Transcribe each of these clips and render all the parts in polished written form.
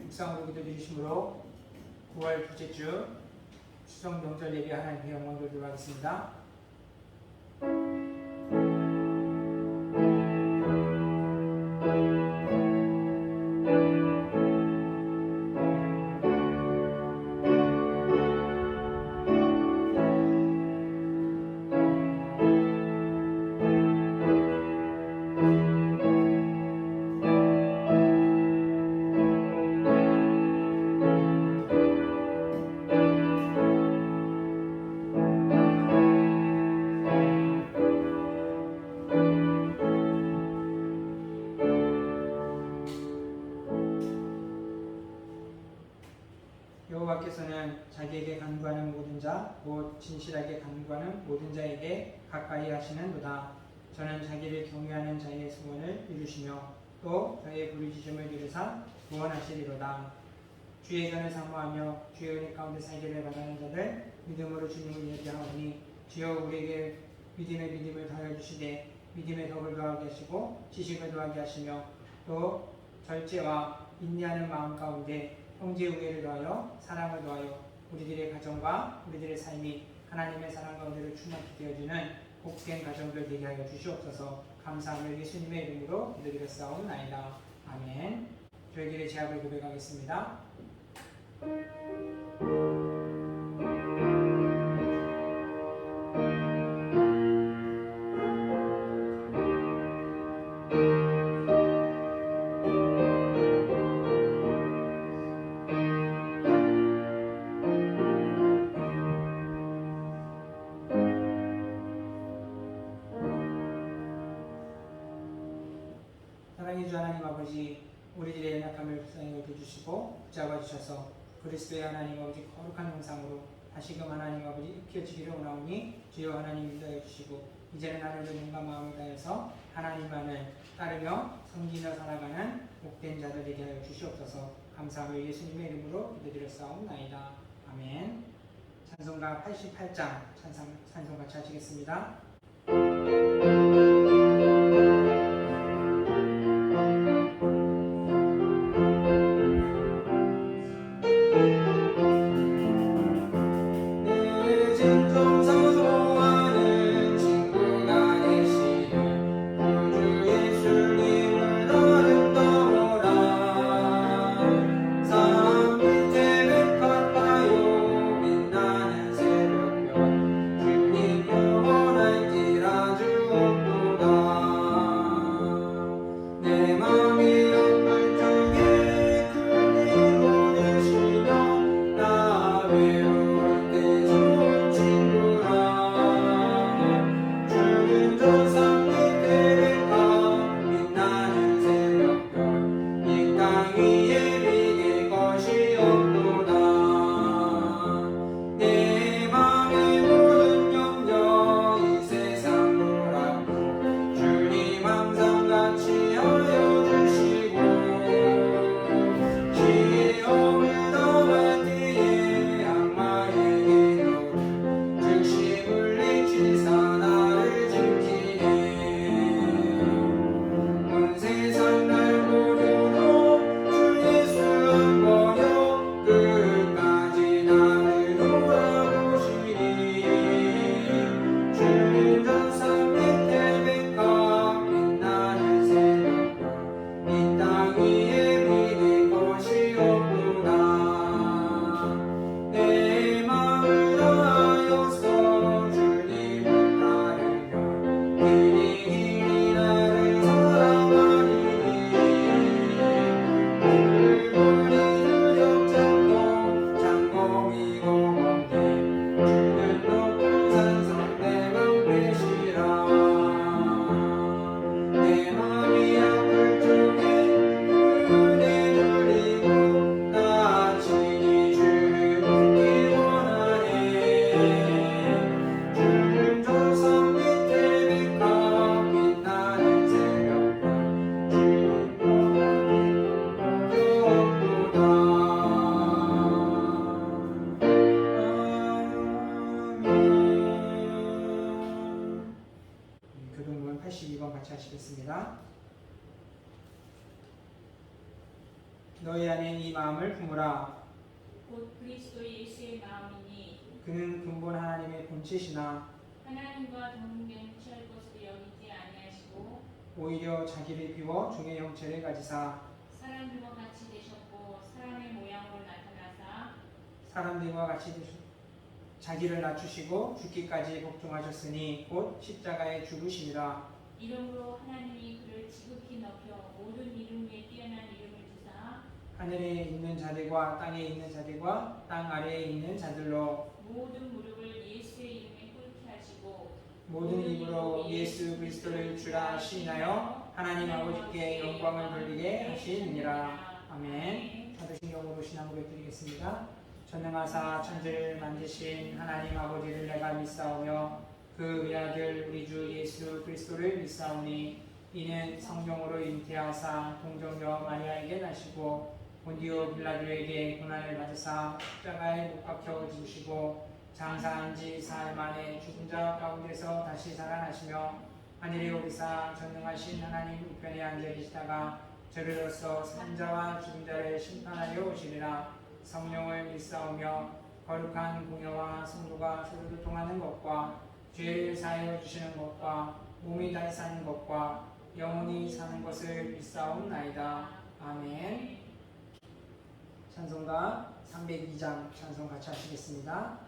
묵상으로 기도드리심으로 9월 둘째 주 추석 명절 예배 하나님께 영광 돌리도록 하겠습니다. 여호와께서는 자기에게 간구하는 모든 자, 곧 진실하게 간구하는 모든 자에게 가까이 하시는도다. 저는 자기를 경외하는 자의 소원을 이루시며 또 저의 부르짖음을 들으사 구원하시리로다. 주의 전을 사모하며 주의 은혜 가운데 살기를 바라는 자들 믿음으로 주님을 예배하오니 주여 우리에게 믿음을 더하여 주시되 믿음의 덕을 더하게 하시고 지식을 더하게 하시며 또 절제와 인내하는 마음 가운데 형제 우애를 더하여 사랑을 더하여 우리들의 가정과 우리들의 삶이 하나님의 사랑 가운데로 충만케 되어지는 복된 가정들 되게 하여 주시옵소서. 감사하며 예수님의 이름으로 기도드렸사옵나이다. 아멘. 저희들의 죄악을 고백하겠습니다. 사랑의 주 하나님 아버지, 우리들의 연약함을 불쌍히 여겨주시고 붙잡아 주셔서 그리스도의 하나님 아버지 거룩한 형상으로 다시금 하나님 아버지 입혀지기를 원하오니 주여 하나님 인도해 주시고 이제는 하늘의 눈과 마음을 다해서 하나님만을 따르며 섬기며 살아가는 복된 자들 되게 하여 주시옵소서. 감사하며 예수님의 이름으로 기도드렸사옵나이다. 아멘. 찬송가 88장 찬송 같이 하시겠습니다. 주님 영원할지라 주 너희 안에 이 마음을 품으라. 곧 그리스도 예수의 마음이니 그는 근본 하나님의 본체시나 하나님과 동등됨 취할 것으로 여기지 아니하시고 오히려 자기를 비워 종의 형체를 가지사 사람들과 같이 되셨고 사람의 모양으로 나타나사 사람들과 같이 자기를 낮추시고 죽기까지 복종하셨으니 곧 십자가에 죽으시니라. 이름으로 하나님이 그를 지극히 높여 모든 이름 위에 뛰어난 이름을 주사 하늘에 있는 자들과 땅에 있는 자들과 땅 아래에 있는 자들로 모든 무릎을 예수의 이름에 꿇게 하시고 모든 입으로 예수 그리스도를 주라 시인하여 하나님 아버지께 영광을 돌리게 하시느니라. 아멘. 사도신경으로 신앙 고백드리겠습니다. 전능하사 천지를 만드신 하나님 아버지를 내가 믿사오며 그 외아들 우리 주 예수 그리스도를 믿사오니 이는 성령으로 잉태하사 동정녀 마리아에게 나시고 본디오 빌라도에게 고난을 받으사 십자가에 못 박혀 죽으시고 장사한 지 사흘 만에 죽은 자 가운데서 다시 살아나시며 하늘에 오르사 전능하신 하나님 우편에 앉아 계시다가 저리로서 산자와 죽은 자를 심판하려 오시리라. 성령을 믿사오며 거룩한 공회와 성도가 서로 교통하는 것과 죄를 사하여 주시는 것과 몸이 다시 사는 것과 영원히 사는 것을 믿사옵나이다. 아멘. 찬송가 302장 찬송 같이 하시겠습니다.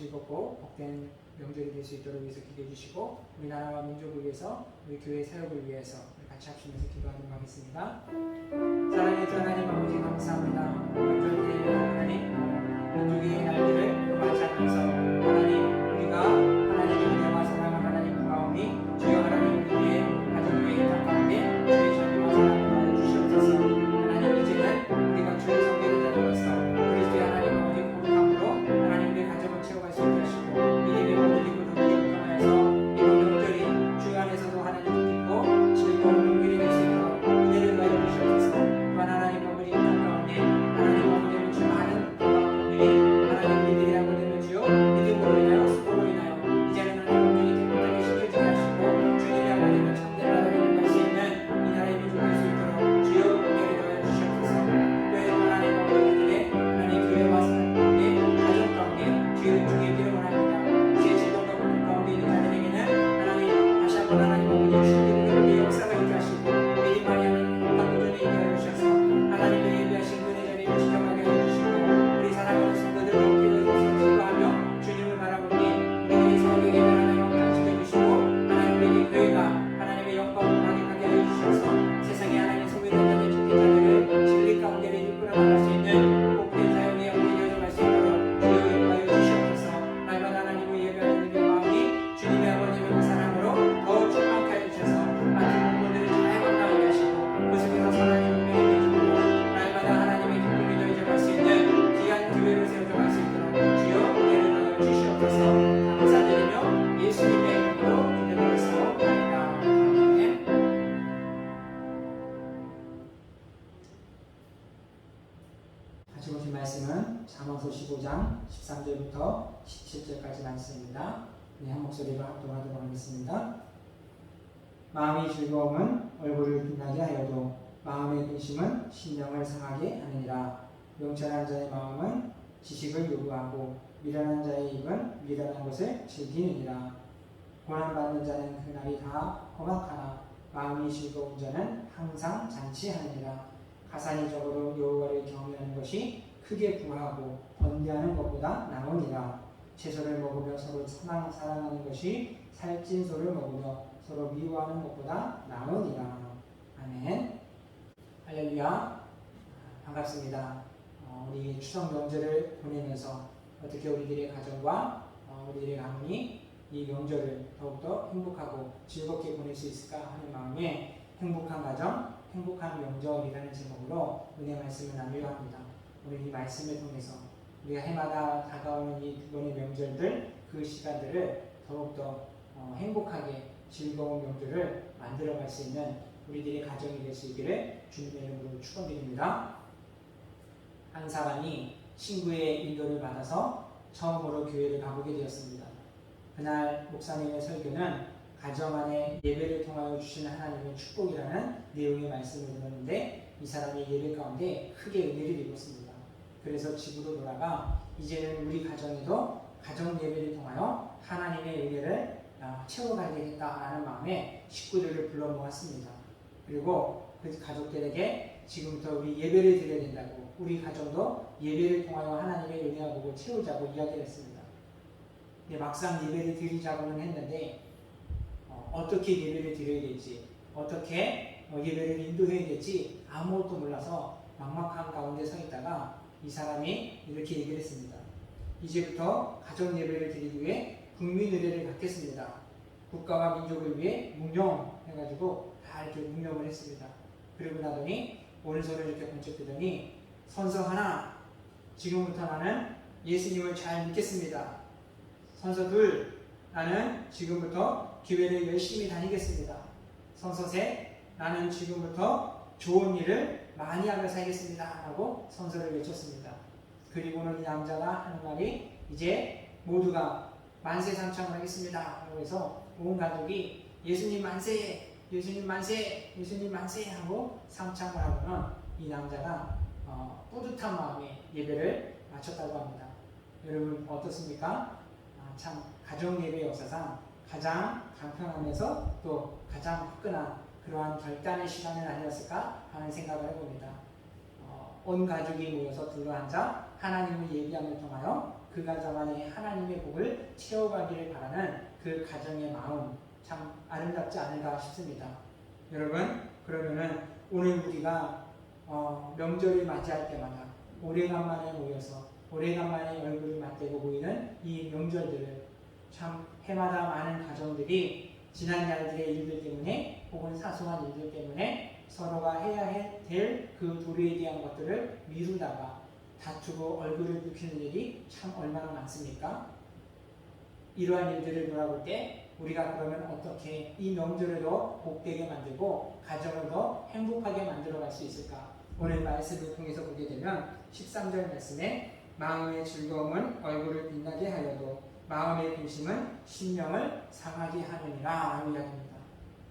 즐겁고 복된 명절이 될 수 있도록 위해서 기도해 주시고 우리나라와 민족을 위해서 우리 교회 사역을 위해서 우리 같이 합심해서 기도하도록 하겠습니다. 사랑의 주 하나님 아버지 감사합니다. 명절기에 하나님 민족의 날들을 도망치 않면서 하나님 우리가 하나님의 은혜와 사랑을 하나님 구하오니 주여 하나님 우리의 가정 위에 다 가운데 주의 자녀와 사랑을 주시옵소서. 하나님 이제는 우리가 주의 같이 보신 말씀은 잠언서 15장 13절부터 17절까지 말씀입니다. 네, 한 목소리로 합동하도록 하겠습니다. 마음이 즐거움은 얼굴을 빛나게 하여도 마음의 근심은 심령을 상하게 하느니라. 명철한 자의 마음은 지식을 요구하고 미련한 자의 입은 미련한 것을 즐기느니라. 고난받는 자는 그날이 다 험악하나 마음이 즐거운 자는 항상 잔치하느니라. 가산이적으로 여호와를 경외하는 것이 크게 부하고 번뇌하는 것보다 나으니라. 채소를 먹으며 서로 사랑하는 것이 살찐 소를 먹으며 서로 미워하는 것보다 나으니라. 아멘. 할렐루야. 반갑습니다. 우리 추석 명절을 보내면서 어떻게 우리들의 가정과 우리들의 가문이 이 명절을 더욱더 행복하고 즐겁게 보낼 수 있을까 하는 마음에 행복한 가정, 행복한 명절이라는 제목으로 은혜 말씀을 나누려 합니다. 오늘 이 말씀을 통해서 우리가 해마다 다가오는 이 두 번의 명절들, 그 시간들을 더욱더 행복하게 즐거운 명절을 만들어갈 수 있는 우리들의 가정이 될 수 있기를 주님의 이름으로 축원드립니다. 한 사람이 친구의 인도를 받아서 처음으로 교회를 가보게 되었습니다. 그날 목사님의 설교는 가정 안에 예배를 통하여 주신 하나님의 축복이라는 내용의 말씀을 들었는데 이 사람이 예배 가운데 크게 은혜를 입었습니다. 그래서 집으로 돌아가 이제는 우리 가정에도 가정 예배를 통하여 하나님의 은혜를 채워가야겠다라는 마음에 식구들을 불러 모았습니다. 그리고 그 가족들에게 지금부터 우리 예배를 드려야 된다고, 우리 가정도 예배를 통하여 하나님의 은혜와 복을 채우자고 이야기를 했습니다. 막상 예배를 드리자고는 했는데 어떻게 예배를 드려야 될지, 어떻게 예배를 인도해야 될지 아무것도 몰라서 막막한 가운데 서 있다가 이 사람이 이렇게 얘기를 했습니다. 이제부터 가정 예배를 드리기 위해 국민 의례를 갖겠습니다. 국가와 민족을 위해 묵념해가지고 다 이렇게 묵념을 했습니다. 그리고 나더니 오른손을 이렇게 번쩍 들더니 선서 하나, 지금부터 나는 예수님을 잘 믿겠습니다. 선서 둘, 나는 지금부터 교회를 열심히 다니겠습니다. 선서 셋, 나는 지금부터 좋은 일을 많이 하며 살겠습니다. 라고 선서를 외쳤습니다. 그리고는 이 남자가 하는 말이 이제 모두가 만세 삼창을 하겠습니다. 라고 해서 온 가족이 예수님 만세, 예수님 만세, 예수님 만세 하고 삼창을 하고는 이 남자가 뿌듯한 마음에 예배를 마쳤다고 합니다. 여러분 어떻습니까? 참 가정 예배 역사상 가장 간편하면서 또 가장 화끈한 그러한 결단의 시간은 아니었을까 하는 생각을 해봅니다. 온 가족이 모여서 둘러앉아 하나님을 예배함을 통하여 그 가정 안에 하나님의 복을 채워가기를 바라는 그 가정의 마음, 참 아름답지 않을까 싶습니다. 여러분, 그러면은 오늘 우리가 명절을 맞이할 때마다 오래간만에 모여서 오래간만에 얼굴을 맞대고 보이는 이 명절들을 참 해마다 많은 가정들이 지난 날들의 일들 때문에 혹은 사소한 일들 때문에 서로가 해야 될 그 도리에 대한 것들을 미루다가 다투고 얼굴을 붉히는 일이 참 얼마나 많습니까? 이러한 일들을 돌아볼 때 우리가 그러면 어떻게 이 명절을 더 복되게 만들고 가정을 더 행복하게 만들어갈 수 있을까? 오늘 말씀을 통해서 보게 되면 13절 말씀에 마음의 즐거움은 얼굴을 빛나게 하여도 마음의 근심은 심령을 상하게 하느니라 라고 이야기합니다.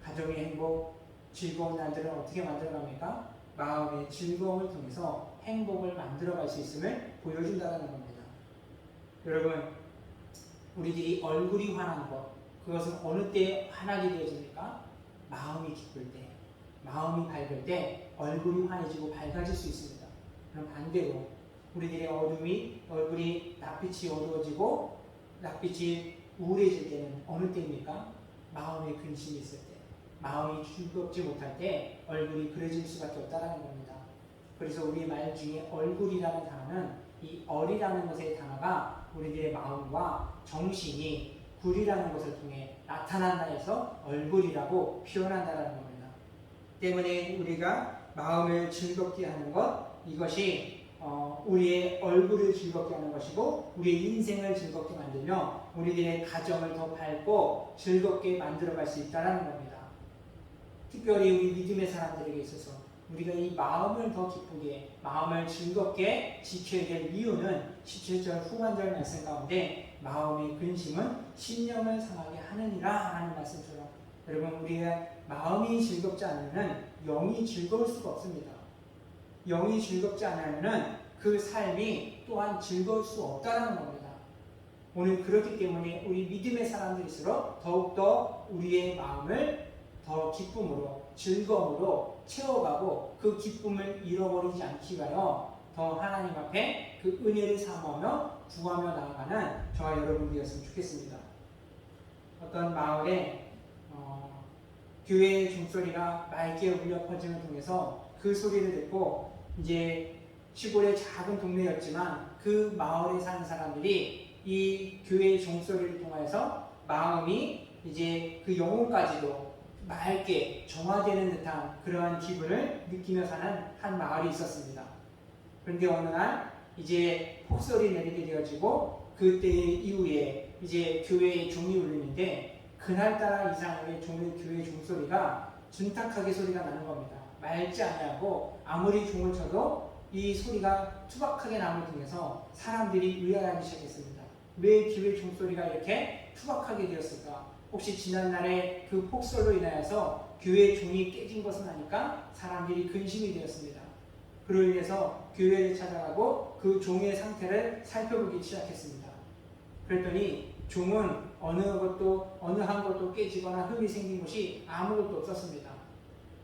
가정의 행복, 즐거운 날들을 어떻게 만들어갑니까? 마음의 즐거움을 통해서 행복을 만들어갈 수 있음을 보여준다는 겁니다. 여러분, 우리들이 얼굴이 환한 것, 그것은 어느 때 환하게 되어집니까? 마음이 기쁠 때, 마음이 밝을 때 얼굴이 환해지고 밝아질 수 있습니다. 그럼 반대로 우리들의 얼굴이 낯빛이 어두워지고 낯빛이 우울해질 때는 어느 때입니까? 마음의 근심이 있을 때, 마음이 즐겁지 못할 때 얼굴이 그려질 수밖에 없다는 겁니다. 그래서 우리 말 중에 얼굴이라는 단어는 이 얼이라는 것의 단어가 우리들의 마음과 정신이 굴이라는 것을 통해 나타난다 해서 얼굴이라고 표현한다는 겁니다. 때문에 우리가 마음을 즐겁게 하는 것, 이것이 우리의 얼굴을 즐겁게 하는 것이고 우리의 인생을 즐겁게 만들며 우리들의 가정을 더 밝고 즐겁게 만들어갈 수 있다는 겁니다. 특별히 우리 믿음의 사람들에게 있어서 우리가 이 마음을 더 기쁘게, 마음을 즐겁게 지켜야 될 이유는 17절 후반절 말씀 가운데 마음의 근심은 심령을 상하게 하느니라 하는 말씀처럼 여러분 우리의 마음이 즐겁지 않으면 영이 즐거울 수가 없습니다. 영이 즐겁지 않으면 그 삶이 또한 즐거울 수 없다는 겁니다. 오늘 그렇기 때문에 우리 믿음의 사람들일수록 더욱더 우리의 마음을 더 기쁨으로 즐거움으로 채워가고 그 기쁨을 잃어버리지 않기 위하여 더 하나님 앞에 그 은혜를 사모하며 구하며 나아가는 저와 여러분들이었으면 좋겠습니다. 어떤 마을에 교회의 종소리가 맑게 울려 퍼짐을 통해서 그 소리를 듣고 이제 시골의 작은 동네였지만 그 마을에 사는 사람들이 이 교회의 종소리를 통해서 마음이 이제 그 영혼까지도 맑게 정화되는 듯한 그러한 기분을 느끼며 사는 한 마을이 있었습니다. 그런데 어느 날 이제 폭설이 내리게 되어지고 그때 이후에 이제 교회의 종이 울리는데 그날따라 이상하게 교회의 종소리가 준탁하게 소리가 나는 겁니다. 맑지 않냐고 아무리 종을 쳐도 이 소리가 투박하게 남을 통해서 사람들이 의아해하기 시작했습니다. 왜 교회 종소리가 이렇게 투박하게 되었을까? 혹시 지난날에 그 폭설로 인하여서 교회의 종이 깨진 것은 아닐까? 사람들이 근심이 되었습니다. 그로 인해서 교회를 찾아가고 그 종의 상태를 살펴보기 시작했습니다. 그랬더니 종은 어느 한 것도 깨지거나 흠이 생긴 것이 아무것도 없었습니다.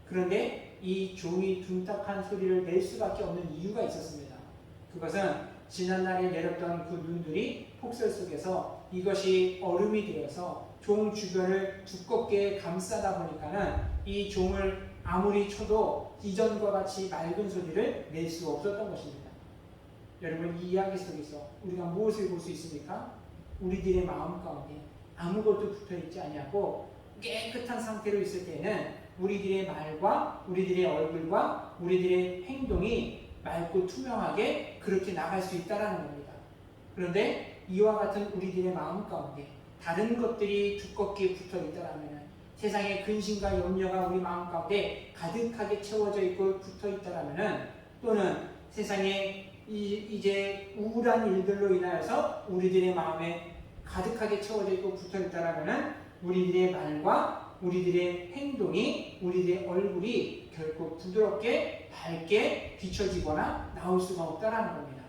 그런데 이 종이 둔탁한 소리를 낼 수밖에 없는 이유가 있었습니다. 그것은 지난날에 내렸던 그 눈들이 폭설 속에서 이것이 얼음이 되어서 종 주변을 두껍게 감싸다 보니까는 이 종을 아무리 쳐도 이전과 같이 맑은 소리를 낼 수 없었던 것입니다. 여러분 이 이야기 속에서 우리가 무엇을 볼 수 있습니까? 우리들의 마음 가운데 아무것도 붙어있지 아니하고 깨끗한 상태로 있을 때는 우리들의 말과 우리들의 얼굴과 우리들의 행동이 맑고 투명하게 그렇게 나갈 수 있다는 겁니다. 그런데 이와 같은 우리들의 마음 가운데 다른 것들이 두껍게 붙어 있다면 세상의 근심과 염려가 우리 마음 가운데 가득하게 채워져 있고 붙어 있다면 또는 세상에 이제 우울한 일들로 인하여서 우리들의 마음에 가득하게 채워져 있고 붙어 있다면 우리들의 말과 우리들의 행동이 우리들의 얼굴이 결코 부드럽게 밝게 비춰지거나 나올 수가 없다는 겁니다.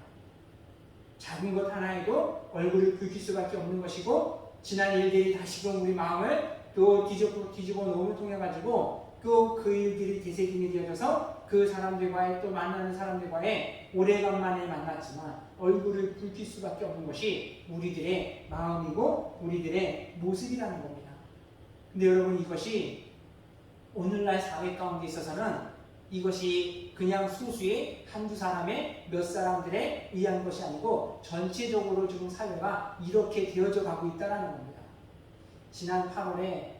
작은 것 하나에도 얼굴을 붉힐 수밖에 없는 것이고 지난 일들이 다시금 우리 마음을 또 뒤집어 놓음을 통해 가지고 또 그 일들이 되새김이 되어져서 그 사람들과의 또 만나는 사람들과의 오래간만에 만났지만 얼굴을 붉힐 수밖에 없는 것이 우리들의 마음이고 우리들의 모습이라는 겁니다. 근데 여러분 이것이 오늘날 사회 가운데 있어서는 이것이 그냥 소수의 한두 사람의 몇 사람들에 의한 것이 아니고 전체적으로 지금 사회가 이렇게 되어져 가고 있다는 겁니다. 지난 8월에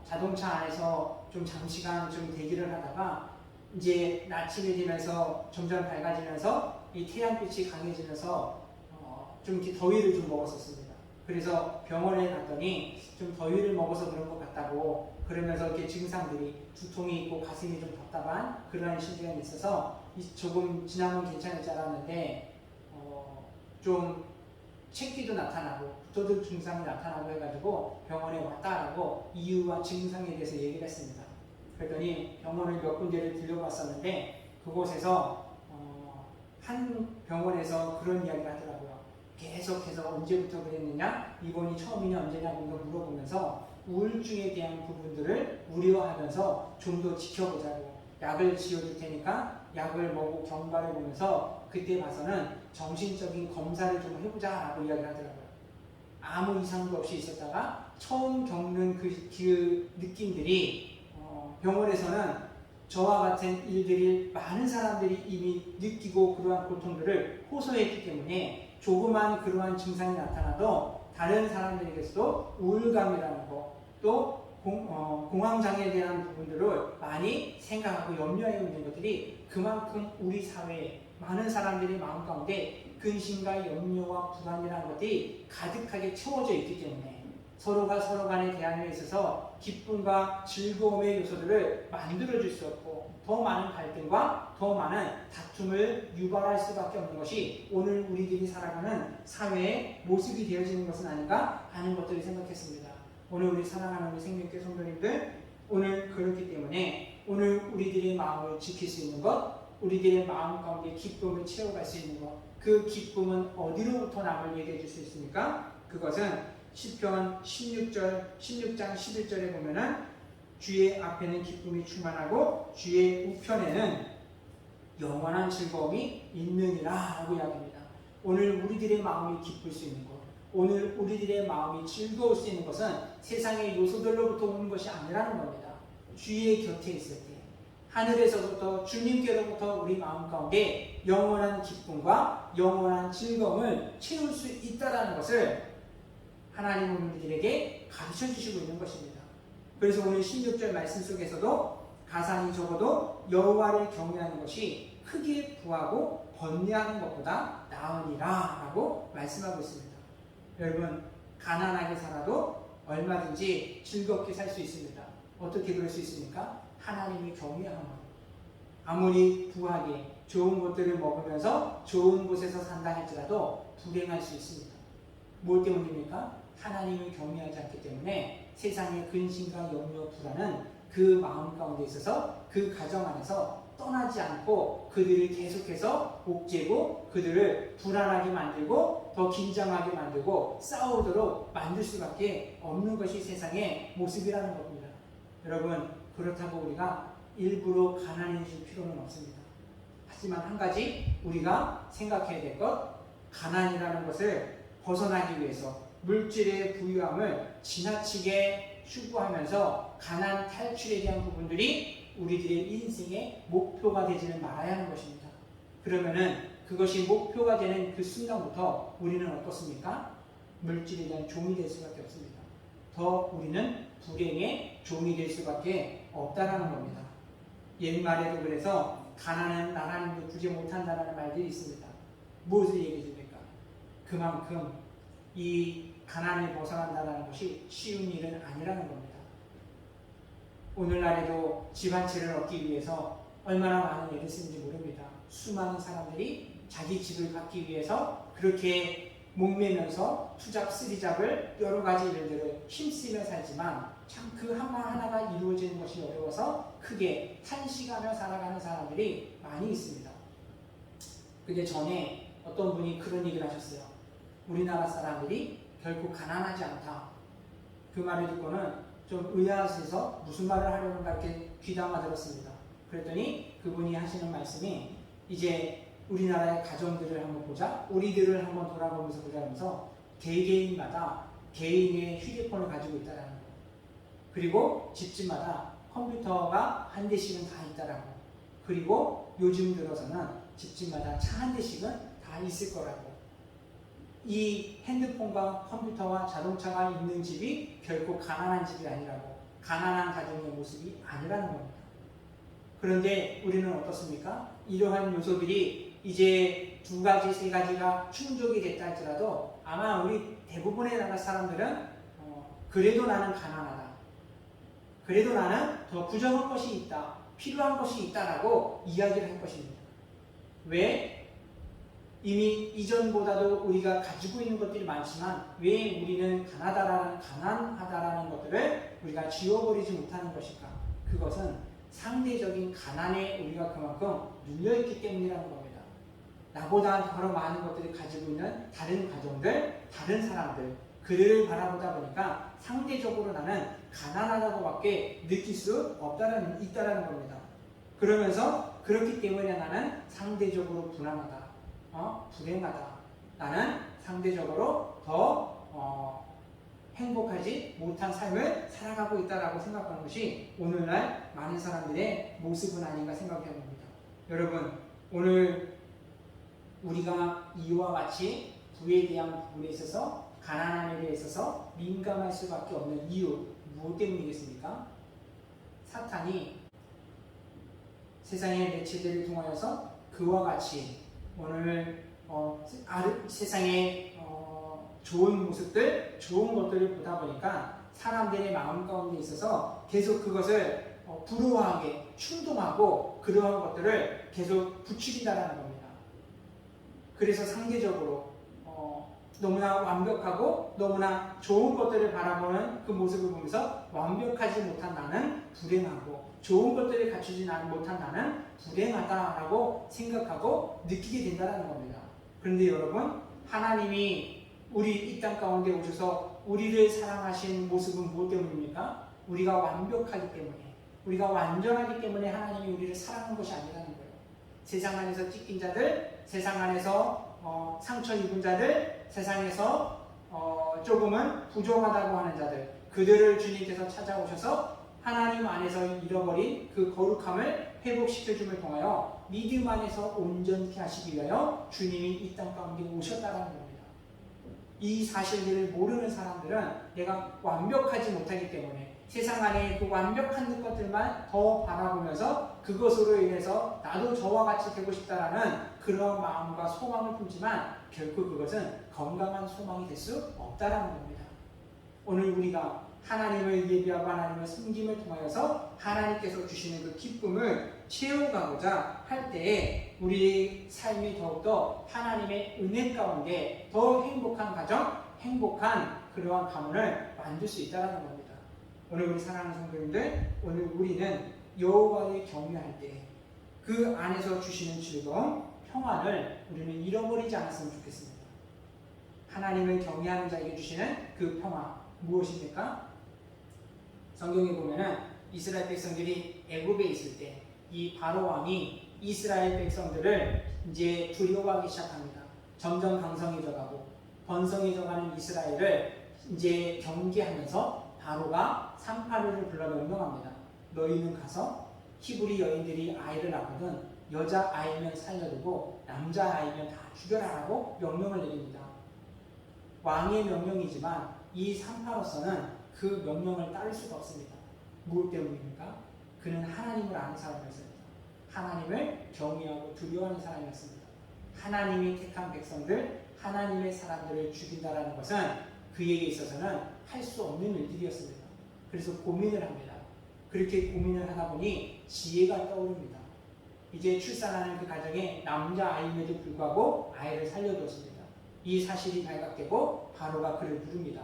자동차 안에서 좀 장시간 좀 대기를 하다가 이제 아침이 되면서 점점 밝아지면서 이 태양빛이 강해지면서 좀 이렇게 더위를 좀 먹었었습니다. 그래서 병원에 갔더니 좀 더위를 먹어서 그런 것 같다고 그러면서 이렇게 증상들이 두통이 있고 가슴이 좀 답답한 그러한 신경이 있어서 조금 지나면 괜찮을 줄 알았는데 좀 체기도 나타나고 붙어들 증상이 나타나고 해가지고 병원에 왔다라고 이유와 증상에 대해서 얘기를 했습니다. 그랬더니 병원을 몇 군데를 들려봤었는데 그곳에서 한 병원에서 그런 이야기를 하더라고요. 계속해서 언제부터 그랬느냐, 입원이 처음이냐 언제냐 물어보면서 우울증에 대한 부분들을 우려하면서 좀 더 지켜보자고 약을 지어줄 테니까 약을 먹고 경과를 보면서 그때 봐서는 정신적인 검사를 좀 해보자라고 이야기를 하더라고요. 아무 이상도 없이 있었다가 처음 겪는 그 느낌들이 병원에서는 저와 같은 일들이 많은 사람들이 이미 느끼고 그러한 고통들을 호소했기 때문에 조그만 그러한 증상이 나타나도 다른 사람들에게서도 우울감이라는 거, 또 공황장애에 대한 부분들을 많이 생각하고 염려해 있는 것들이 그만큼 우리 사회에 많은 사람들의 마음 가운데 근심과 염려와 불안이라는 것들이 가득하게 채워져 있기 때문에 서로가 서로 간의 대안에 있어서 기쁨과 즐거움의 요소들을 만들어줄 수 없고 더 많은 갈등과 더 많은 다툼을 유발할 수밖에 없는 것이 오늘 우리들이 살아가는 사회의 모습이 되어지는 것은 아닌가 하는 것들을 생각했습니다. 오늘 우리 사랑하는 우리 생명교회 성도님들, 오늘 그렇기 때문에 오늘 우리들의 마음을 지킬 수 있는 것, 우리들의 마음 가운데 기쁨을 채워갈 수 있는 것, 그 기쁨은 어디로부터 남을 얘기해 줄 수 있습니까? 그것은 시편 16장 11절에 보면은 주의 앞에는 기쁨이 충만하고 주의 우편에는 영원한 즐거움이 있느니라 라고 이야기합니다. 오늘 우리들의 마음이 기쁠 수 있는 것, 오늘 우리들의 마음이 즐거울 수 있는 것은 세상의 요소들로부터 오는 것이 아니라는 겁니다. 주의 곁에 있을 때 하늘에서부터 주님께로부터 우리 마음 가운데 영원한 기쁨과 영원한 즐거움을 채울 수 있다는 것을 하나님은 우리들에게 가르쳐 주시고 있는 것입니다. 그래서 오늘 16절 말씀 속에서도 가상이 적어도 여호와를 경외하는 것이 크게 부하고 번뇌하는 것보다 나으니라 라고 말씀하고 있습니다. 여러분, 가난하게 살아도 얼마든지 즐겁게 살 수 있습니다. 어떻게 그럴 수 있습니까? 하나님이 경외하는 것. 아무리 부하게 좋은 것들을 먹으면서 좋은 곳에서 산다 할지라도 불행할 수 있습니다. 뭘 때문입니까? 하나님을 경외하지 않기 때문에 세상의 근심과 염려, 불안은 그 마음 가운데 있어서 그 가정 안에서 떠나지 않고 그들을 계속해서 옥죄고 그들을 불안하게 만들고 더 긴장하게 만들고 싸우도록 만들 수밖에 없는 것이 세상의 모습이라는 겁니다. 여러분, 그렇다고 우리가 일부러 가난해질 필요는 없습니다. 하지만 한 가지 우리가 생각해야 될 것, 가난이라는 것을 벗어나기 위해서 물질의 부유함을 지나치게 추구하면서 가난 탈출에 대한 부분들이 우리들의 인생의 목표가 되지는 말아야 하는 것입니다. 그러면은 그것이 목표가 되는 그 순간부터 우리는 어떻습니까? 물질에 대한 종이 될 수밖에 없습니다. 더 우리는 불행의 종이 될 수밖에 없다라는 겁니다. 옛말에도 그래서 가난은 나라는 구제 못한다라는 말들이 있습니다. 무엇을 얘기해 줍니까? 그만큼 이 가난을 벗어난다는 것이 쉬운 일은 아니라는 겁니다. 오늘날에도 집 한 채를 얻기 위해서 얼마나 많은 애를 쓰는지 모릅니다. 수많은 사람들이 자기 집을 갖기 위해서 그렇게 목매면서 투잡, 쓰리잡을 여러 가지 일들을 힘쓰며 살지만 참 그 하나하나가 이루어지는 것이 어려워서 크게 탄식하며 살아가는 사람들이 많이 있습니다. 근데 전에 어떤 분이 그런 얘기를 하셨어요. 우리나라 사람들이 결코 가난하지 않다. 그 말을 듣고는 좀 의아해서 무슨 말을 하려는가 이렇게 귀담아 들었습니다. 그랬더니 그분이 하시는 말씀이 이제 우리나라의 가정들을 한번 보자, 우리들을 한번 돌아보면서 보자 하면서 개개인마다 개인의 휴대폰을 가지고 있다라는 거예요. 그리고 집집마다 컴퓨터가 한 대씩은 다 있다라고. 그리고 요즘 들어서는 집집마다 차 한 대씩은 다 있을 거라고. 이 핸드폰과 컴퓨터와 자동차가 있는 집이 결코 가난한 집이 아니라고, 가난한 가정의 모습이 아니라는 겁니다. 그런데 우리는 어떻습니까? 이러한 요소들이 이제 두 가지, 세 가지가 충족이 됐다 할지라도 아마 우리 대부분의 나라 사람들은 그래도 나는 가난하다. 그래도 나는 더 부정한 것이 있다. 필요한 것이 있다라고 이야기를 할 것입니다. 왜? 이미 이전보다도 우리가 가지고 있는 것들이 많지만 왜 우리는 가난하다라는 것들을 우리가 지워버리지 못하는 것일까? 그것은 상대적인 가난에 우리가 그만큼 눌려있기 때문이라는 겁니다. 나보다 여러 많은 것들을 가지고 있는 다른 가정들, 다른 사람들, 그들을 바라보다 보니까 상대적으로 나는 가난하다고밖에 느낄 수 있다라는 겁니다. 그러면서 그렇기 때문에 나는 상대적으로 불안하다. 불행하다. 나는 상대적으로 더 행복하지 못한 삶을 살아가고 있다라고 생각하는 것이 오늘날 많은 사람들의 모습은 아닌가 생각해 봅니다. 여러분, 오늘 우리가 이와 같이 부에 대한 부분에 있어서 가난함에 대해 있어서 민감할 수밖에 없는 이유 무엇 때문이겠습니까? 사탄이 세상의 매체들을 통하여서 그와 같이 오늘 세상의 좋은 모습들, 좋은 것들을 보다 보니까 사람들의 마음 가운데 있어서 계속 그것을 불우하게 충동하고 그러한 것들을 계속 부추긴다라는 겁니다. 그래서 상대적으로 너무나 완벽하고 너무나 좋은 것들을 바라보는 그 모습을 보면서 완벽하지 못한 나는 불행하고 좋은 것들을 갖추지 못한 나는 불행하다라고 생각하고 느끼게 된다는 겁니다. 그런데 여러분, 하나님이 우리 이 땅 가운데 오셔서 우리를 사랑하신 모습은 무엇 때문입니까? 우리가 완벽하기 때문에, 우리가 완전하기 때문에 하나님이 우리를 사랑한 것이 아니라는 거예요. 세상 안에서 찢긴 자들, 세상 안에서 상처 입은 자들, 세상에서 조금은 부족하다고 하는 자들, 그들을 주님께서 찾아오셔서 하나님 안에서 잃어버린 그 거룩함을 회복시켜줌을 통하여 믿음 안에서 온전케 하시기 위하여 주님이 이 땅 가운데 오셨다는 겁니다. 이 사실들을 모르는 사람들은 내가 완벽하지 못하기 때문에 세상 안에 그 완벽한 것들만 더 바라보면서 그것으로 인해서 나도 저와 같이 되고 싶다라는 그런 마음과 소망을 품지만 결코 그것은 건강한 소망이 될 수 없다라는 겁니다. 오늘 우리가 하나님을 예비하고 하나님을 섬김을 통하여서 하나님께서 주시는 그 기쁨을 채워가고자 할 때에 우리의 삶이 더욱더 하나님의 은혜 가운데 더 행복한 가정, 행복한 그러한 가문을 만들 수 있다는 겁니다. 오늘 우리 사랑하는 성도님들, 오늘 우리는 여호와를 경외할 때 그 안에서 주시는 즐거움, 평안을 우리는 잃어버리지 않았으면 좋겠습니다. 하나님을 경외하는 자에게 주시는 그 평안 무엇입니까? 성경에 보면은 이스라엘 백성들이 애굽에 있을 때 이 바로 왕이 이스라엘 백성들을 이제 두려워하기 시작합니다. 점점 강성해져가고 번성해져가는 이스라엘을 이제 경계하면서 바로가 산파르를 불러 명령합니다. 너희는 가서 히브리 여인들이 아이를 낳거든 여자 아이면 살려두고 남자 아이면 다 죽여라라고 명령을 내립니다. 왕의 명령이지만 이 산파로서는 그 명령을 따를 수가 없습니다. 무엇 때문입니까? 그는 하나님을 아는 사람이었습니다. 하나님을 경외하고 두려워하는 사람이었습니다. 하나님이 택한 백성들, 하나님의 사람들을 죽인다라는 것은 그에게 있어서는 할 수 없는 일들이었습니다. 그래서 고민을 합니다. 그렇게 고민을 하다 보니 지혜가 떠오릅니다. 이제 출산하는 그 가정에 남자 아이임에도 불구하고 아이를 살려두었습니다. 이 사실이 발각되고 바로가 그를 부릅니다.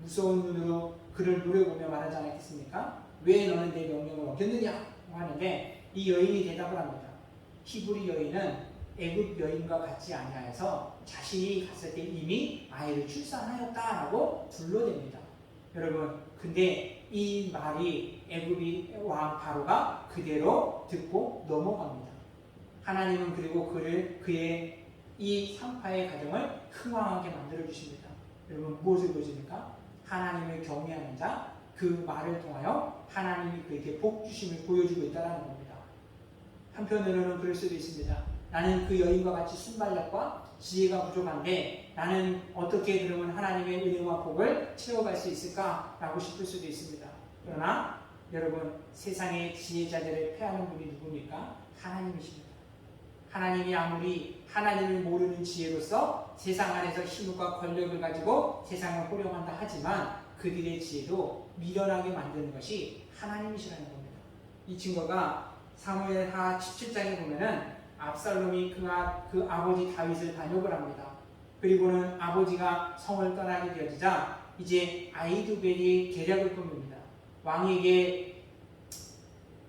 무서운 눈으로 그를 노려보며 말하지 않았겠습니까? 왜 너는 내 명령을 어겼느냐? 하는데 이 여인이 대답을 합니다. 히브리 여인은 애굽 여인과 같지 아니하여서 자신이 갔을 때 이미 아이를 출산하였다라고 둘러댑니다. 여러분, 근데 이 말이 애굽의 왕 바로가 그대로 듣고 넘어갑니다. 하나님은 그리고 그의 이 산파의 가정을 흥왕하게 만들어 주십니다. 여러분, 무엇을 보여줍니까? 하나님을 경외하는 자, 그 말을 통하여 하나님이 그에게 복 주심을 보여주고 있다는 겁니다. 한편으로는 그럴 수도 있습니다. 나는 그 여인과 같이 순발력과 지혜가 부족한데 나는 어떻게 그러면 하나님의 은혜와 복을 채워갈 수 있을까라고 싶을 수도 있습니다. 그러나 여러분, 세상의 지혜자들을 패하는 분이 누굽니까? 하나님이십니다. 하나님이 아무리 하나님을 모르는 지혜로서 세상 안에서 힘과 권력을 가지고 세상을 호령한다 하지만 그들의 지혜도 미련하게 만드는 것이 하나님이시라는 겁니다. 이 증거가 사무엘하 17장에 보면은 압살롬이 그 아버지 다윗을 반역을 합니다. 그리고는 아버지가 성을 떠나게 되어지자 이제 아히두벨이 계략을 꾸밉니다. 왕에게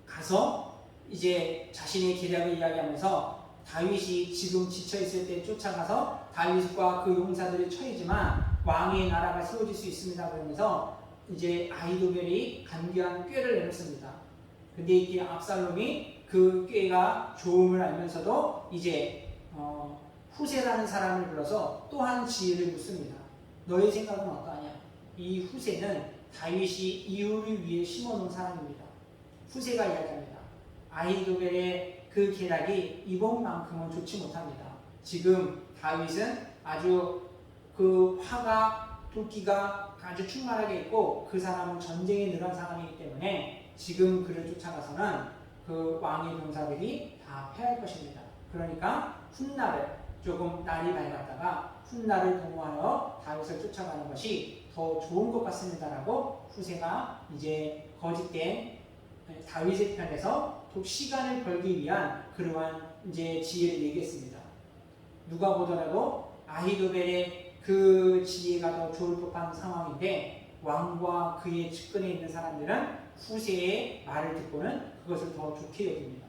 가서 이제 자신의 계략을 이야기하면서 다윗이 지금 지쳐있을 때 쫓아가서 다윗과 그 용사들이 처이지만 왕의 나라가 세워질 수 있습니다. 그러면서 이제 아히두벨이 간교한 꾀를 내놓습니다. 근데 이게 압살롬이 그 꾀가 좋음을 알면서도 이제 후세라는 사람을 불러서 또한 지혜를 묻습니다. 너의 생각은 어떠하냐? 이 후세는 다윗이 이후를 위해 심어놓은 사람입니다. 후세가 이야기합니다. 아히두벨의 그 계략이 이번만큼은 좋지 못합니다. 지금 다윗은 아주 그 화가 도끼가 아주 충만하게 있고 그 사람은 전쟁에 능한 사람이기 때문에 지금 그를 쫓아가서는 그 왕의 병사들이 다 패할 것입니다. 그러니까 훗날을 조금 날이 밝았다가 훗날을 동원하여 다윗을 쫓아가는 것이 더 좋은 것 같습니다라고 후세가 이제 거짓된 다윗의 편에서 시간을 벌기 위한 그러한 이제 지혜를 얘기했습니다. 누가 보더라도 아히도벨의 그 지혜가 더 좋을 법한 상황인데 왕과 그의 측근에 있는 사람들은 후세의 말을 듣고는 그것을 더 좋게 여깁니다.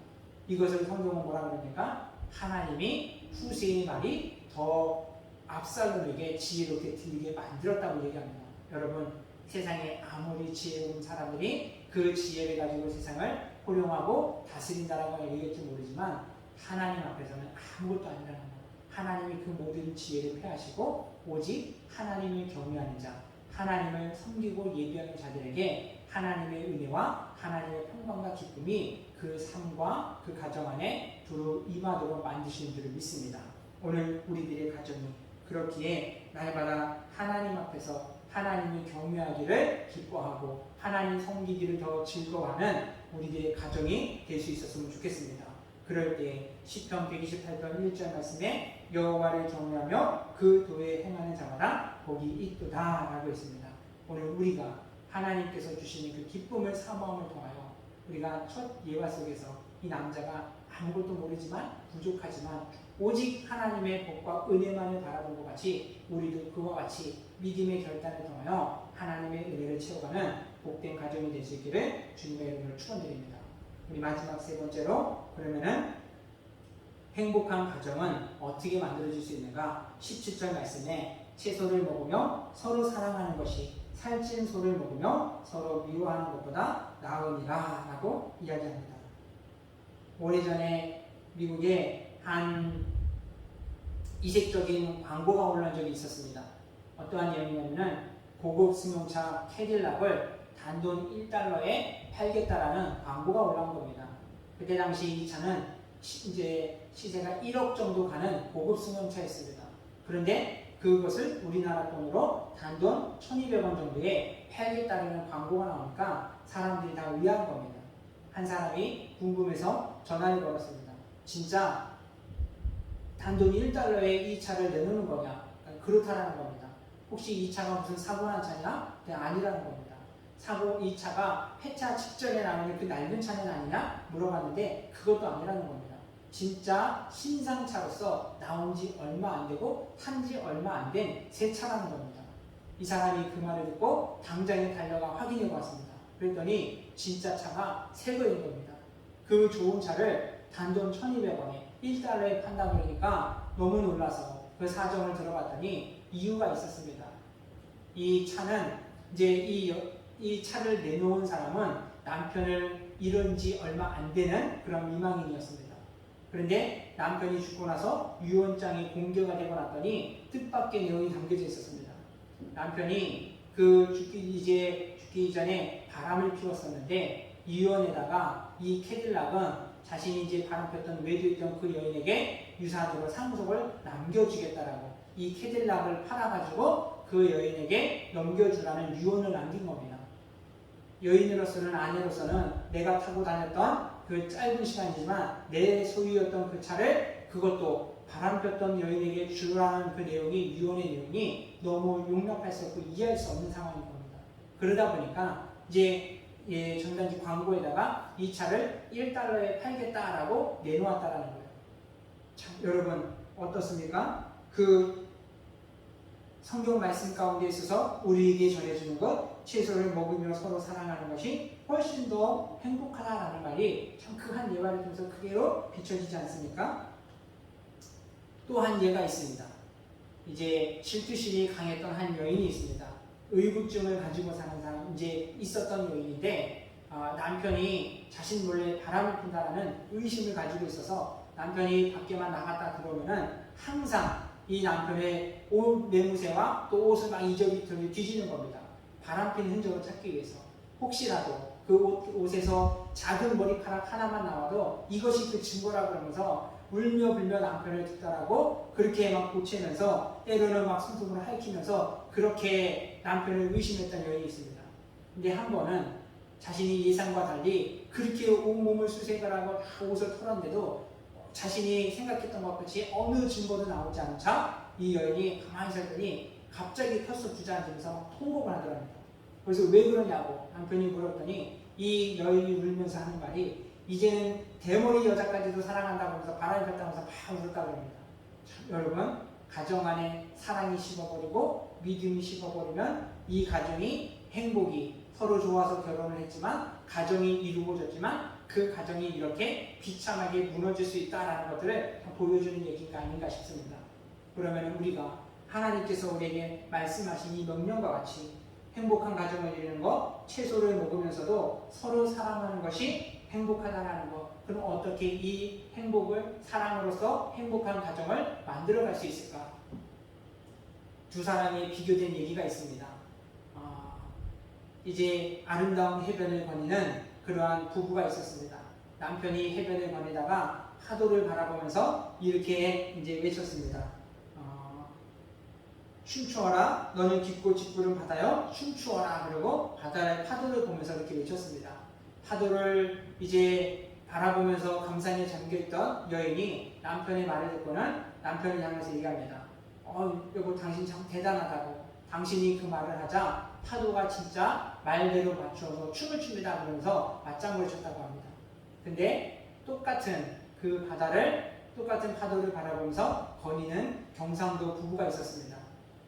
이것을 성경은 뭐라 그러니까 하나님이 후세의 말이 더 압살롬에게 지혜롭게 들리게 만들었다고 얘기합니다. 여러분, 세상에 아무리 지혜로운 사람들이 그 지혜를 가지고 세상을 호령하고 다스린다라고 얘기할지 모르지만 하나님 앞에서는 아무것도 아니라는 거예요. 하나님이 그 모든 지혜를 폐하시고 오직 하나님을 경외하는 자, 하나님을 섬기고 예배하는 자들에게 하나님의 은혜와 하나님의 평강과 기쁨이 그 삶과 그 가정 안에 두루 임하도록 만드시는 줄을 믿습니다. 오늘 우리들의 가정이 그렇기에 날마다 하나님 앞에서 하나님을 경외하기를 기뻐하고 하나님 섬기기를 더 즐거워하는 우리들의 가정이 될 수 있었으면 좋겠습니다. 그럴 때 시편 128편 1절 말씀에 여호와를 경외하며 그 도에 행하는 자마다 복이 있도다 라고 했습니다. 오늘 우리가 하나님께서 주시는 그 기쁨을 사모함을 통하여 우리가 첫 예화 속에서 이 남자가 아무것도 모르지만 부족하지만 오직 하나님의 복과 은혜만을 바라본 것 같이 우리도 그와 같이 믿음의 결단을 통하여 하나님의 은혜를 채워가는 복된 가정이 될 수 있기를 주님의 이름으로 축원드립니다. 우리 마지막 세 번째로 그러면은 행복한 가정은 어떻게 만들어질 수 있는가? 17절 말씀에 채소를 먹으며 서로 사랑하는 것이 살찐 소를 먹으며 서로 미워하는 것보다 나으니라 라고 이야기합니다. 오래전에 미국에 한 이색적인 광고가 올라온 적이 있었습니다. 어떠한 내용이냐면은 고급 승용차 캐딜락을 단돈 1달러에 팔겠다라는 광고가 올라온 겁니다. 그때 당시 이 차는 이제 시세가 1억 정도 가는 고급 승용차였습니다. 그런데 그것을 우리나라 돈으로 단돈 1,200원 정도에 팔겠다는 광고가 나오니까 사람들이 다 의아한 겁니다. 한 사람이 궁금해서 전화를 걸었습니다. 진짜 단돈 1달러에 이 차를 내놓는 거냐? 그렇다라는 겁니다. 혹시 이 차가 무슨 사고난 차냐? 그냥 아니라는 겁니다. 이 차가 폐차 직전에 나오는 그 낡은 차는 아니냐? 물어봤는데 그것도 아니라는 겁니다. 진짜 신상차로서 나온 지 얼마 안 되고 탄 지 얼마 안 된 새 차라는 겁니다. 이 사람이 그 말을 듣고 당장에 달려가 확인해 봤습니다. 그랬더니 진짜 차가 새 거인 겁니다. 그 좋은 차를 단돈 1,200원에 1달러에 판다고 그러니까 너무 놀라서 그 사정을 들어봤더니 이유가 있었습니다. 이 차는 이제 이 차를 내놓은 사람은 남편을 잃은 지 얼마 안 되는 그런 미망인이었습니다. 그런데 남편이 죽고 나서 유언장이 공개가 되고 났더니 뜻밖의 내용이 담겨져 있었습니다. 남편이 죽기 전에 바람을 피웠었는데 유언에다가 이 캐딜락은 자신이 이제 바람 폈던 외도했던 그 여인에게 유산으로 상속을 남겨주겠다라고 이 캐딜락을 팔아가지고 그 여인에게 넘겨주라는 유언을 남긴 겁니다. 여인으로서는 아내로서는 내가 타고 다녔던 그 짧은 시간이지만 내 소유였던 그 차를 그것도 바람 폈던 여인에게 주라는 그 내용이 유언의 내용이 너무 용납할 수 없고 이해할 수 없는 상황인 겁니다. 그러다 보니까 이제 전단지 광고에다가 이 차를 1달러에 팔겠다라고 내놓았다라는 거예요. 자, 여러분 어떻습니까? 그 성경 말씀 가운데 있어서 우리에게 전해주는 것, 채소를 먹으며 서로 사랑하는 것이 훨씬 더 행복하다라는 말이 참 큰 예화를 통해서 그대로 비춰지지 않습니까? 또 한 예가 있습니다. 이제 질투심이 강했던 한 여인이 있습니다. 의구증을 가지고 사는 사람 이제 있었던 여인인데 남편이 자신 몰래 바람을 핀다라는 의심을 가지고 있어서 남편이 밖에만 나갔다 들어오면은 항상 이 남편의 옷 매무새와 또 옷을 막 이저리저리 뒤지는 겁니다. 바람핀 흔적을 찾기 위해서. 혹시라도 그 옷에서 작은 머리카락 하나만 나와도 이것이 그 증거라 그러면서 울며 불며 남편을 듣더라고 그렇게 막 고치면서 때로는 막 손톱으로 핥히면서 그렇게 남편을 의심했던 여인이 있습니다. 근데 한 번은 자신이 예상과 달리 그렇게 온몸을 수색을 하고 옷을 털었는데도 자신이 생각했던 것 같이 어느 증거도 나오지 않자 이 여인이 가만히 있었더니 갑자기 털썩 주저앉으면서 통곡을 하더랍니다. 그래서 왜 그러냐고 남편이 물었더니 이 여인이 울면서 하는 말이 이제는 대머리 여자까지도 사랑한다고 하면서 바람이 갔다면서 막 울까 그럽니다. 여러분, 가정 안에 사랑이 식어버리고 믿음이 식어버리면 이 가정이 행복이 서로 좋아서 결혼을 했지만 가정이 이루어졌지만 그 가정이 이렇게 비참하게 무너질 수 있다는 것들을 보여주는 얘기가 아닌가 싶습니다. 그러면 우리가 하나님께서 우리에게 말씀하신 이 명령과 같이 행복한 가정을 이루는 것, 채소를 먹으면서도 서로 사랑하는 것이 행복하다는 것, 그럼 어떻게 이 행복을 사랑으로서 행복한 가정을 만들어갈 수 있을까? 두 사람이 비교된 얘기가 있습니다. 이제 아름다운 해변을 거니는 그러한 부부가 있었습니다. 남편이 해변을 거니다가 파도를 바라보면서 이렇게 이제 외쳤습니다. 춤추어라, 너는 깊고 짙푸른 바다여 춤추어라. 그리고 바다의 파도를 보면서 이렇게 외쳤습니다. 파도를 이제 바라보면서 감상에 잠겨있던 여인이 남편의 말을 듣고는 남편을 향해서 얘기합니다. 여보, 당신 참 대단하다고. 당신이 그 말을 하자 파도가 진짜 말대로 맞춰서 춤을 춥니다. 그러면서 맞장구를 쳤다고 합니다. 근데 똑같은 파도를 바라보면서 거니는 경상도 부부가 있었습니다.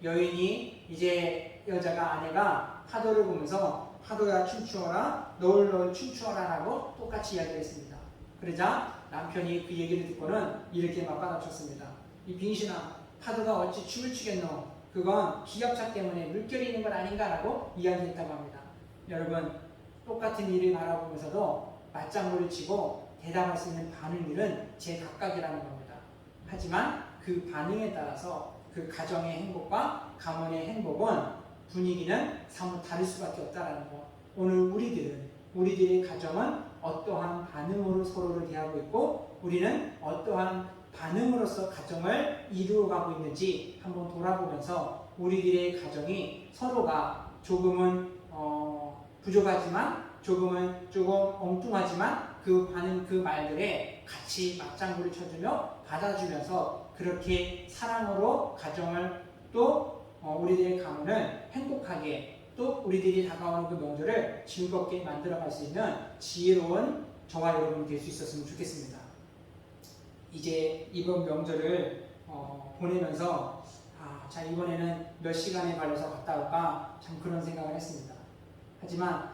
여인이 이제 아내가 파도를 보면서 파도야 춤추어라, 널 춤추어라 라고 똑같이 이야기를 했습니다. 그러자 남편이 그 얘기를 듣고는 이렇게 맞받아쳤습니다. 이 빙신아, 파도가 어찌 춤을 추겠노? 그건 기압차 때문에 물결이 있는 건 아닌가라고 이야기했다고 합니다. 여러분, 똑같은 일을 바라보면서도 맞장구를 치고 대답할 수 있는 반응들은 제각각이라는 겁니다. 하지만 그 반응에 따라서 그 가정의 행복과 가문의 행복은 분위기는 사뭇 다를 수밖에 없다는 것. 오늘 우리들의 가정은 어떠한 반응으로 서로를 대하고 있고 우리는 어떠한 반응으로서 가정을 이루어가고 있는지 한번 돌아보면서 우리들의 가정이 서로가 조금은 부족하지만 조금 엉뚱하지만 그 반응, 그 말들에 같이 맞장구를 쳐주며 받아주면서 그렇게 사랑으로 가정을 또 우리들의 가문을 행복하게 또 우리들이 다가오는 그 명절을 즐겁게 만들어갈 수 있는 지혜로운 저와 여러분이 될 수 있었으면 좋겠습니다. 이제 이번 명절을 보내면서 자, 이번에는 몇 시간에 걸려서 갔다 올까 참 그런 생각을 했습니다. 하지만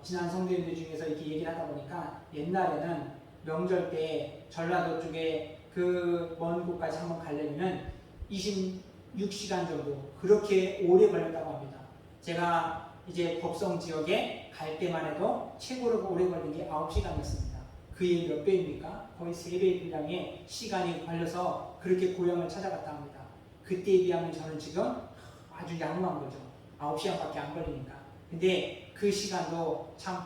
지난 성도님들 중에서 이렇게 얘기를 하다 보니까 옛날에는 명절 때 전라도 쪽에 그 먼 곳까지 한번 가려면 26시간 정도 그렇게 오래 걸렸다고 합니다. 제가 이제 법성 지역에 갈 때만 해도 최고로 오래 걸린 게 9시간이었습니다. 그의 몇 배입니까? 거의 3배 분량의 시간이 걸려서 그렇게 고향을 찾아갔다 합니다. 그때에 비하면 저는 지금 아주 양호한 거죠. 9시간밖에 안 걸리니까. 근데 그 시간도 참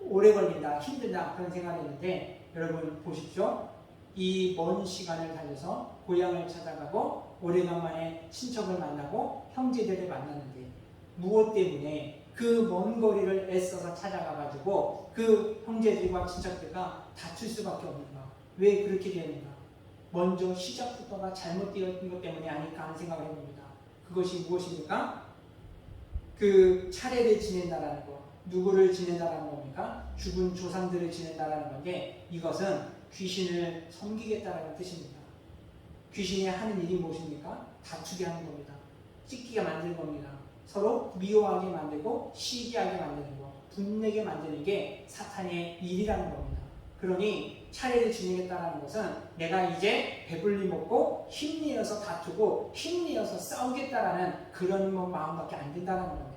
오래 걸린다, 힘들다 그런 생각을 했는데 여러분 보십시오. 이 먼 시간을 달려서 고향을 찾아가고 오래간만에 친척을 만나고 형제들을 만났는데 무엇 때문에 그 먼 거리를 애써서 찾아가가지고 그 형제들과 친척들과 다툴 수밖에 없는가? 왜 그렇게 되는가? 먼저 시작부터가 잘못되었던 것 때문에 아닐까 하는 생각을 해봅니다. 그것이 무엇입니까? 그 차례를 지낸다라는 것, 누구를 지낸다라는 겁니까? 죽은 조상들을 지낸다라는 건데 이것은 귀신을 섬기겠다라는 뜻입니다. 귀신이 하는 일이 무엇입니까? 다투게 하는 겁니다. 찢기게 만드는 겁니다. 서로 미워하게 만들고 시기하게 만드는 것, 분내게 만드는 게 사탄의 일이라는 겁니다. 그러니 차례를 지내겠다는 것은 내가 이제 배불리 먹고 힘내어서 다투고 힘내어서 싸우겠다라는 그런 마음밖에 안 된다는 겁니다.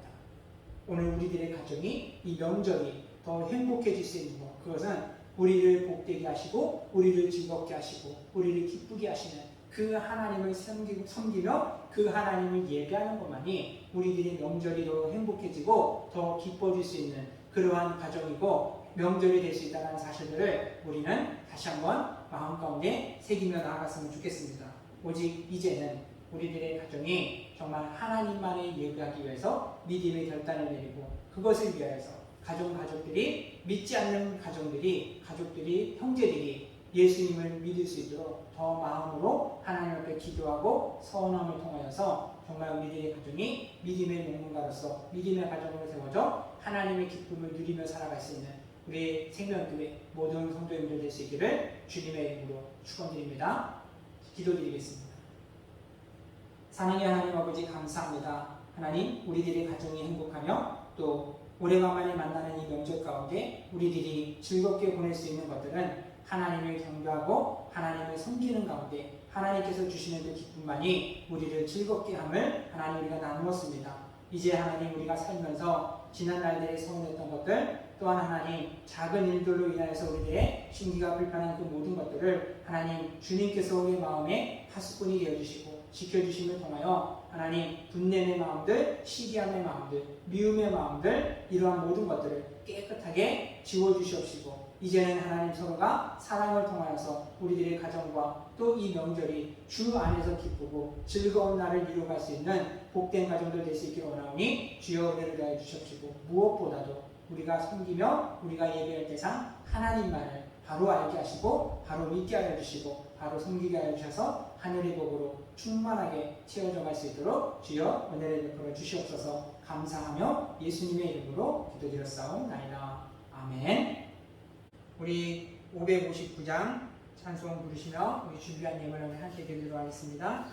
오늘 우리들의 가정이 이 명절이 더 행복해질 수 있는 것, 그것은 우리를 복되게 하시고 우리를 즐겁게 하시고 우리를 기쁘게 하시는 그 하나님을 섬기며 그 하나님을 예배하는 것만이 우리들의 명절이 더 행복해지고 더 기뻐질 수 있는 그러한 가정이고 명절이 될 수 있다는 사실들을 우리는 다시 한번 마음 가운데 새기며 나아갔으면 좋겠습니다. 오직 이제는 우리들의 가정이 정말 하나님만을 예배하기 위해서 믿음의 결단을 내리고 그것을 위하여서 가족들이 믿지 않는 가족들이 형제들이 예수님을 믿을 수 있도록 더 마음으로 하나님 앞에 기도하고 서원함을 통하여서 정말 우리들의 가정이 믿음의 명문가로서 믿음의 가정으로 세워져 하나님의 기쁨을 누리며 살아갈 수 있는 우리 생명교회 모든 성도님들 될 수 있기를 주님의 이름으로 축원드립니다. 기도드리겠습니다. 사랑의 하나님 아버지 감사합니다. 하나님 우리들의 가정이 행복하며 또 오래간만에 만나는 이 명절 가운데 우리들이 즐겁게 보낼 수 있는 것들은 하나님을 경배하고 하나님을 섬기는 가운데 하나님께서 주시는 그 기쁨만이 우리를 즐겁게 함을 하나님 우리가 나누었습니다. 이제 하나님 우리가 살면서 지난 날들에 서운했던 것들 또한 하나님 작은 일들로 인하여서 우리들의 심기가 불편한 그 모든 것들을 하나님 주님께서 우리의 마음에 파수꾼이 되어주시고 지켜주심을 통하여 하나님 분냄의 마음들, 시기함의 마음들, 미움의 마음들 이러한 모든 것들을 깨끗하게 지워주시옵시고 이제는 하나님 서로가 사랑을 통하여서 우리들의 가정과 또 이 명절이 주 안에서 기쁘고 즐거운 날을 이루어갈 수 있는 복된 가정들 될 수 있기를 원하오니 주여 은혜를 더해 주시옵시고 무엇보다도 우리가 섬기며 우리가 예배할 대상 하나님만을 바로 알게 하시고 바로 믿게 하여 주시고 바로 섬기게 하여 주셔서 하늘의 복으로 충만하게 채워져 갈 수 있도록 주여 은혜를 베풀어 주시옵소서. 감사하며 예수님의 이름으로 기도드렸사옵나이다. 아멘. 우리 559장 찬송 부르시며 우리 준비한 예물을 함께 드리도록 하겠습니다.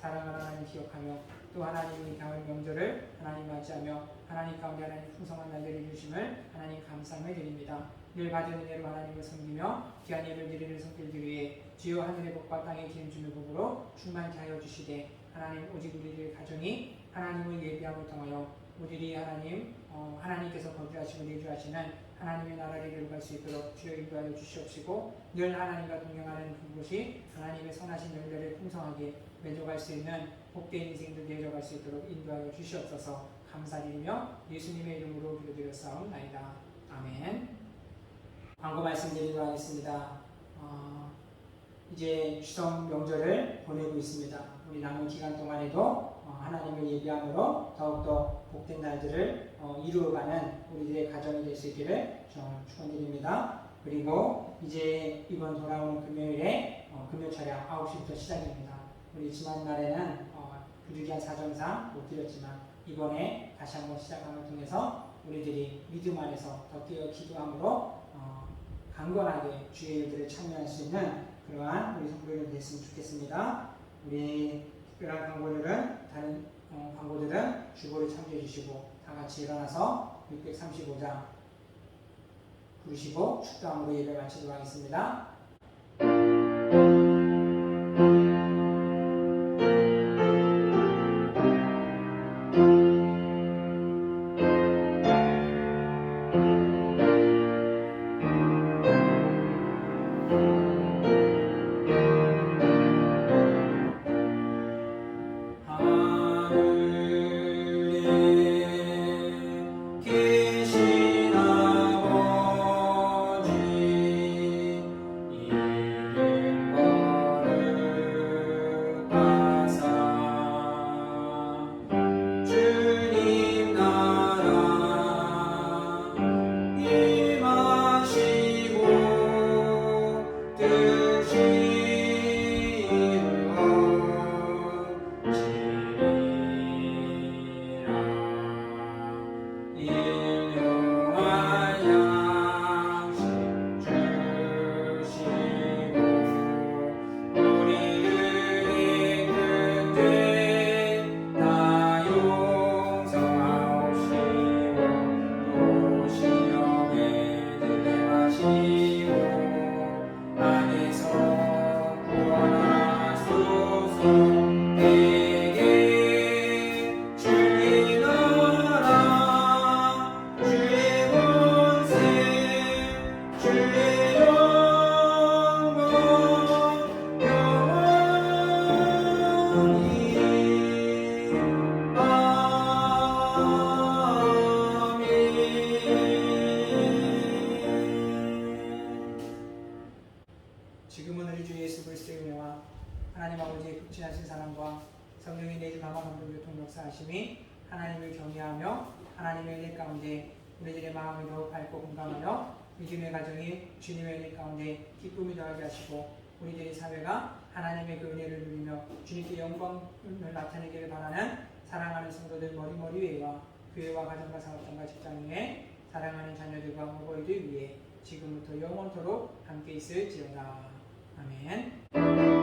사랑하는 하나님 기억하며 또 하나님의 가을 명절을 하나님 맞이하며 하나님 가운데 하나님 풍성한 날들을 이루심을 하나님 감사함을 드립니다. 늘 받은 은혜로 하나님을 섬기며 귀한 예를 드리는 손길들 위해 주여 하늘의 복과 땅의 기름 주는 복으로 충만케 하여 주시되 하나님 오직 우리들의 가정이 하나님을 예비함을 통하여 우리들이 하나님께서 거주하시고 내주하시는 하나님의 나라를 이루어갈 수 있도록 주여 인도하여 주시옵시고 늘 하나님과 동행하는 그곳이 하나님의 선하신 열매를 풍성하게 맺어갈 수 있는 복된 인생들 내려갈 수 있도록 인도하여 주시옵소서. 감사드리며 예수님의 이름으로 기도드렸사옵나이다. 아멘. 광고 말씀드리도록 하겠습니다. 이제 추석 명절을 보내고 있습니다. 우리 남은 기간 동안에도 하나님을 예비함으로 더욱더 복된 날들을 이루어가는 우리들의 가정이 될 수 있기를 축원드립니다. 그리고 이제 이번 돌아오는 금요일에 금요 차량 9시부터 시작입니다. 우리 지난날에는 부득이한 사정상 못 드렸지만 이번에 다시 한번 시작함을 통해서 우리들이 믿음 안에서 더 깨어 기도함으로 강건하게 주의 일들에 참여할 수 있는 그러한 우리 성도들이 됐으면 좋겠습니다. 우리 특별한 광고들은 다른 광고들은 주보를 참조해 주시고 다 같이 일어나서 635장 부르시고 축도함으로 예배 마치도록 하겠습니다. 지금은 우리 주 예수 그리스도의 은혜와 하나님 아버지의 극진하신 사랑과 성령의 내주 강화 감동 교통 역사하심이 하나님을 경외하며 하나님의 은혜 가운데 우리들의 마음을 더욱 밝고 공감하여 믿음의 가정이 주님의 은혜 가운데 기쁨이 더하게 하시고 우리들의 사회가 하나님의 그 은혜를 누리며 주님께 영광을 나타내기를 바라는 사랑하는 성도들 머리머리 위에와 교회와 가정과 사업장과 직장 위에 사랑하는 자녀들과 후보들 위에 지금부터 영원토록 함께 있을지어다. 아멘.